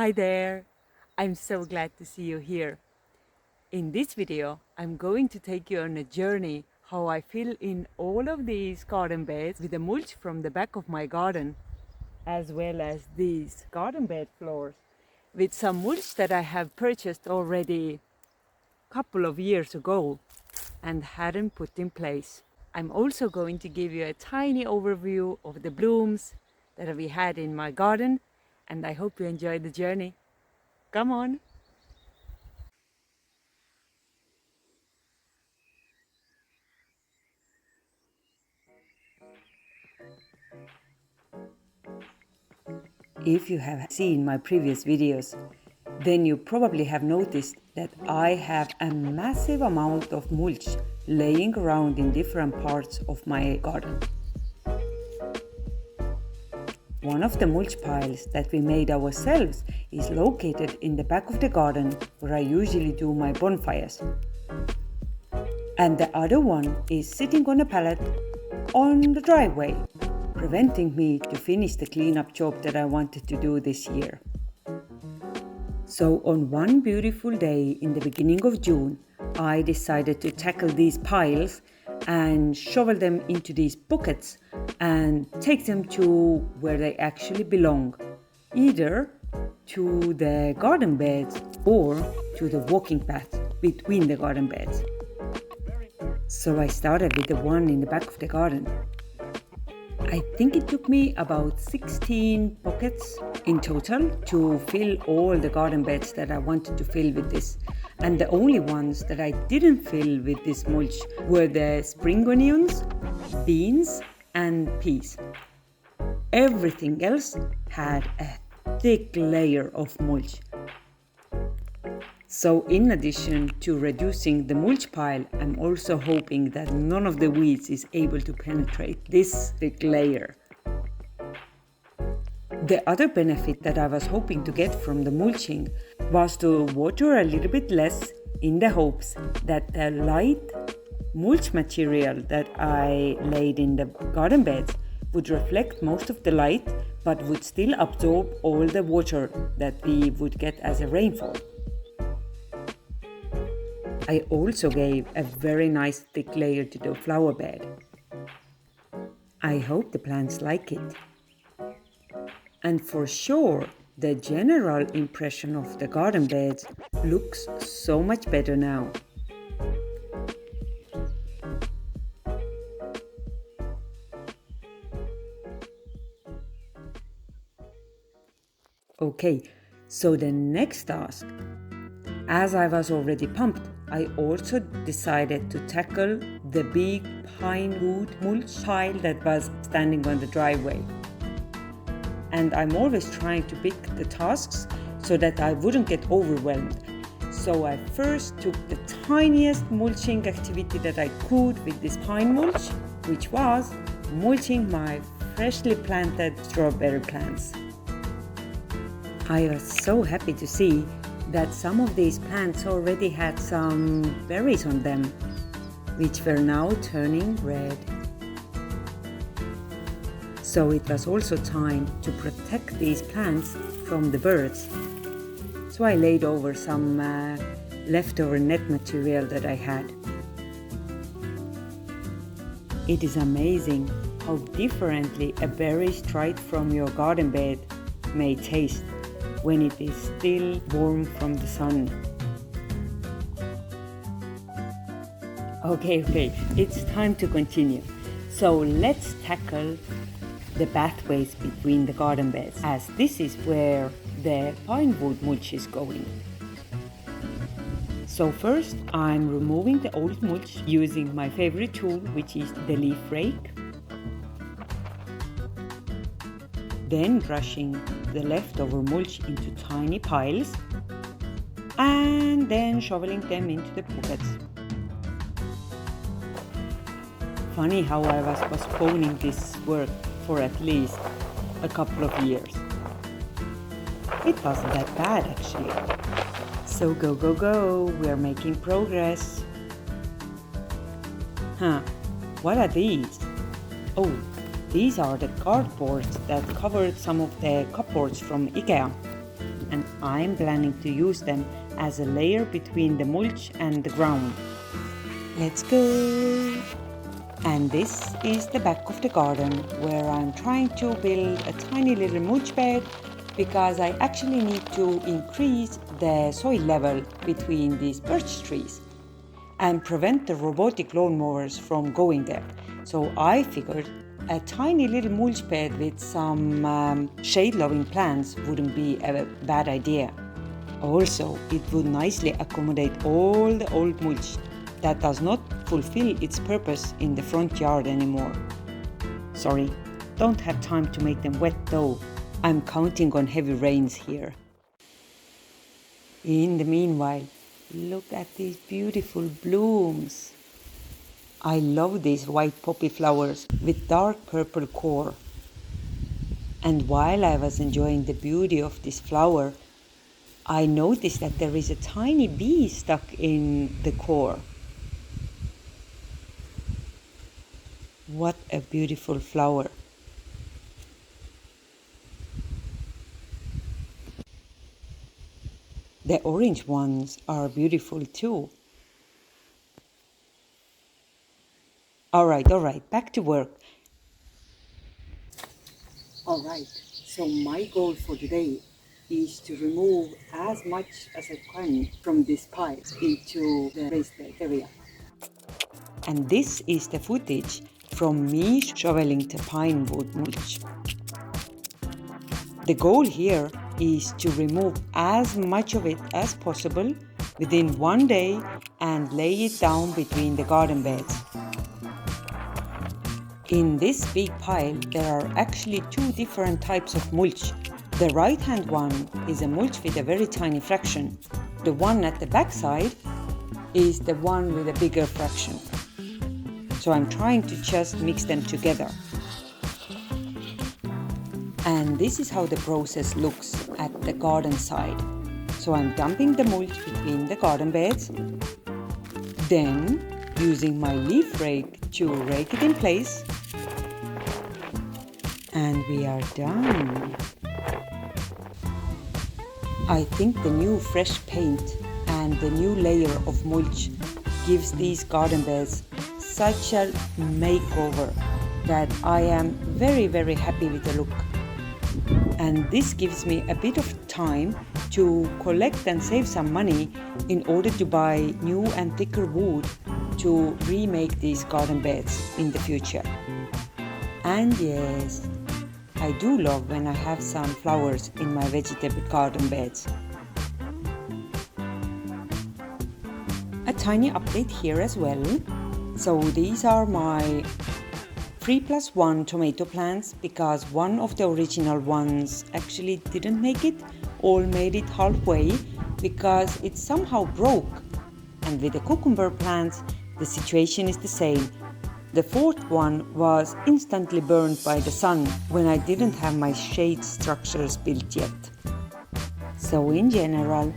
Hi there! I'm so glad to see you here. In this video, I'm going to take you on a journey how I fill in all of these garden beds with the mulch from the back of my garden, as well as these garden bed floors with some mulch that I have purchased already a couple of years ago and hadn't put in place. I'm also going to give you a tiny overview of the blooms that we had in my garden, and I hope you enjoy the journey. Come on! If you have seen my previous videos, then you probably have noticed that I have a massive amount of mulch laying around in different parts of my garden. One of the mulch piles that we made ourselves is located in the back of the garden where I usually do my bonfires. And the other one is sitting on a pallet on the driveway, preventing me to finish the cleanup job that I wanted to do this year. So on one beautiful day in the beginning of June, I decided to tackle these piles and shovel them into these buckets and take them to where they actually belong, either to the garden beds or to the walking path between the garden beds. So I started with the one in the back of the garden. I think it took me about 16 buckets in total to fill all the garden beds that I wanted to fill with this. And the only ones that I didn't fill with this mulch were the spring onions, beans, and peas. Everything else had a thick layer of mulch. So in addition to reducing the mulch pile, I'm also hoping that none of the weeds is able to penetrate this thick layer. The other benefit that I was hoping to get from the mulching was to water a little bit less in the hopes that the light mulch material that I laid in the garden beds would reflect most of the light but would still absorb all the water that we would get as a rainfall. I also gave a very nice thick layer to the flower bed. I hope the plants like it. And for sure, the general impression of the garden beds looks so much better now. Okay, so the next task. As I was already pumped, I also decided to tackle the big pine wood mulch pile that was standing on the driveway. And I'm always trying to pick the tasks so that I wouldn't get overwhelmed. So I first took the tiniest mulching activity that I could with this pine mulch, which was mulching my freshly planted strawberry plants. I was so happy to see that some of these plants already had some berries on them, which were now turning red. So it was also time to protect these plants from the birds. So I laid over some leftover net material that I had. It is amazing how differently a berry straight from your garden bed may taste when it is still warm from the sun. Okay, it's time to continue. So let's tackle the pathways between the garden beds, as this is where the pine wood mulch is going. So first, I'm removing the old mulch using my favorite tool, which is the leaf rake. Then brushing the leftover mulch into tiny piles and then shoveling them into the buckets. Funny how I was postponing this work for at least a couple of years. It wasn't that bad actually. So go, we are making progress. What are these? Oh, these are the cardboards that covered some of the cupboards from IKEA. and I'm planning to use them as a layer between the mulch and the ground. Let's go! And this is the back of the garden where I'm trying to build a tiny little mulch bed because I actually need to increase the soil level between these birch trees and prevent the robotic lawnmowers from going there. So I figured a tiny little mulch bed with some shade-loving plants wouldn't be a bad idea. Also, it would nicely accommodate all the old mulch that does not fulfill its purpose in the front yard anymore. Sorry, don't have time to make them wet though. I'm counting on heavy rains here. In the meanwhile, look at these beautiful blooms. I love these white poppy flowers with dark purple core. And while I was enjoying the beauty of this flower, I noticed that there is a tiny bee stuck in the core. What a beautiful flower. The orange ones are beautiful too. All right, back to work. All right, so my goal for today is to remove as much as I can from this pile into the raised bed area. And this is the footage from me shoveling the pine wood mulch. The goal here is to remove as much of it as possible within one day and lay it down between the garden beds. In this big pile, there are actually two different types of mulch. The right-hand one is a mulch with a very tiny fraction. The one at the back side is the one with a bigger fraction. So I'm trying to just mix them together. And this is how the process looks at the garden side. So I'm dumping the mulch between the garden beds, then using my leaf rake to rake it in place, and we are done. I think the new fresh paint and the new layer of mulch gives these garden beds such a makeover that I am very, very happy with the look. And this gives me a bit of time to collect and save some money in order to buy new and thicker wood to remake these garden beds in the future. And yes, I do love when I have some flowers in my vegetable garden beds. A tiny update here as well. So these are my 3+1 tomato plants because one of the original ones actually didn't make it, or made it halfway because it somehow broke. And with the cucumber plants, the situation is the same. The fourth one was instantly burned by the sun when I didn't have my shade structures built yet. So in general,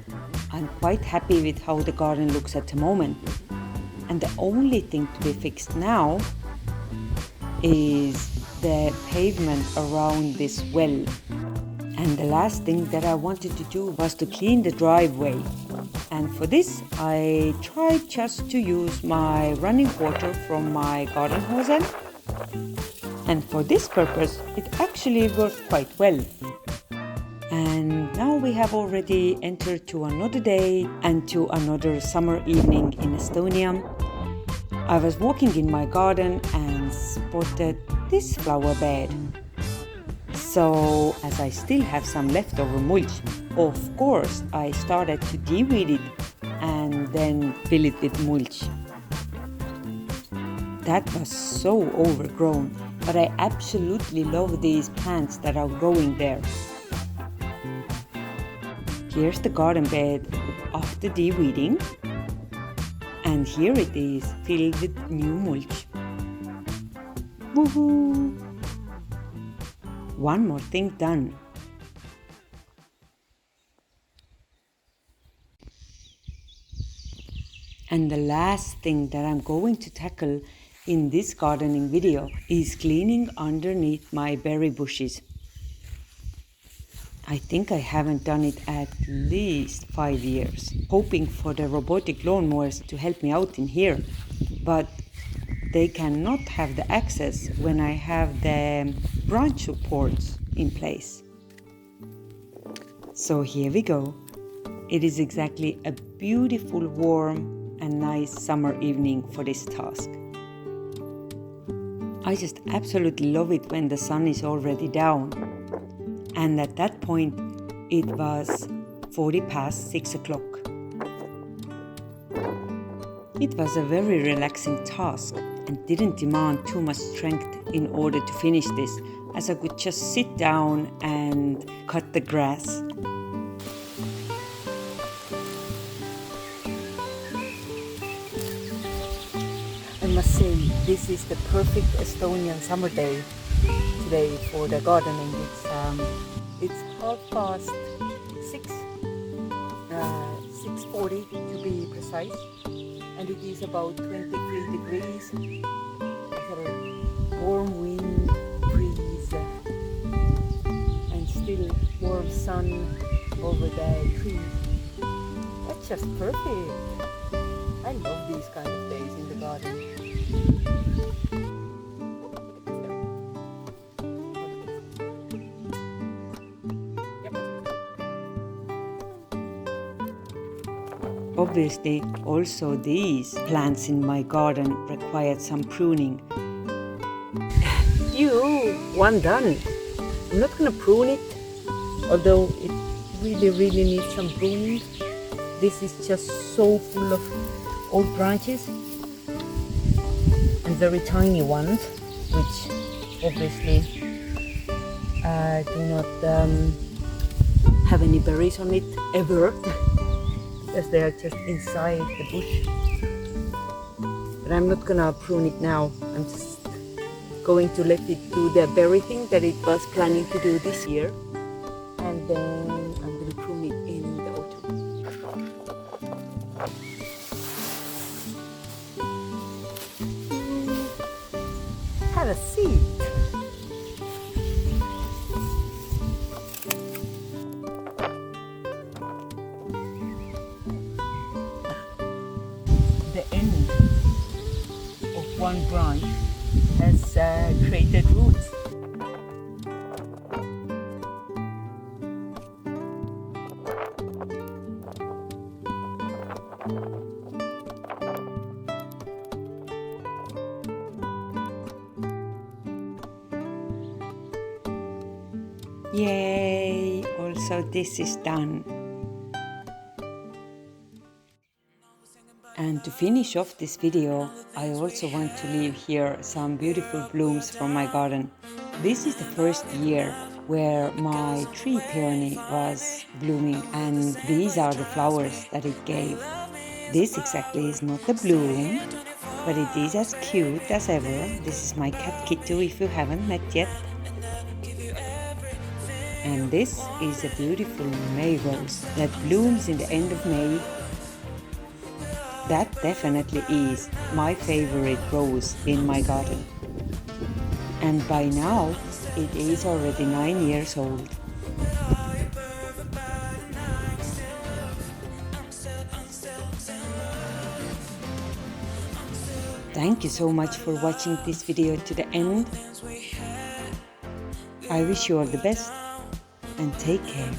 I'm quite happy with how the garden looks at the moment. And the only thing to be fixed now is the pavement around this well. And the last thing that I wanted to do was to clean the driveway. And for this, I tried just to use my running water from my garden hose. And for this purpose, it actually worked quite well. And now we have already entered to another day and to another summer evening in Estonia. I was walking in my garden and spotted this flower bed. So, as I still have some leftover mulch, of course I started to de-weed it and then fill it with mulch. That was so overgrown, but I absolutely love these plants that are growing there. Here's the garden bed after de-weeding, and here it is filled with new mulch. Woohoo! One more thing done. And the last thing that I'm going to tackle in this gardening video is cleaning underneath my berry bushes. I think I haven't done it at least 5 years, hoping for the robotic lawnmowers to help me out in here. But they cannot have the access when I have the branch supports in place. So here we go. It is exactly a beautiful, warm and nice summer evening for this task. I just absolutely love it when the sun is already down. And at that point, it was 40 past 6 o'clock. It was a very relaxing task and didn't demand too much strength in order to finish this, as I could just sit down and cut the grass. I must say, this is the perfect Estonian summer day today for the gardening. It's 6:30, 6:40 to be precise, and it is about 23 degrees. There's a warm wind breeze and still warm sun over the trees. That's just perfect. I love these kind of days in the garden. Obviously, also these plants in my garden required some pruning. One done. I'm not gonna prune it, although it really needs some pruning. This is just so full of old branches and very tiny ones, which obviously do not have any berries on it ever. As they are just inside the bush. But I'm not gonna prune it now. I'm just going to let it do the berry thing that it was planning to do this year. And then I'm gonna prune it in the autumn. Have a seat. The end of one branch has created roots. Yay! Also this is done. And to finish off this video, I also want to leave here some beautiful blooms from my garden. This is the first year where my tree peony was blooming, and these are the flowers that it gave. This exactly is not the bloom, but it is as cute as ever. This is my cat Kittu, if you haven't met yet. And this is a beautiful May rose that blooms in the end of May. That definitely is my favorite rose in my garden. And by now, it is already 9 years old. Thank you so much for watching this video to the end. I wish you all the best and take care.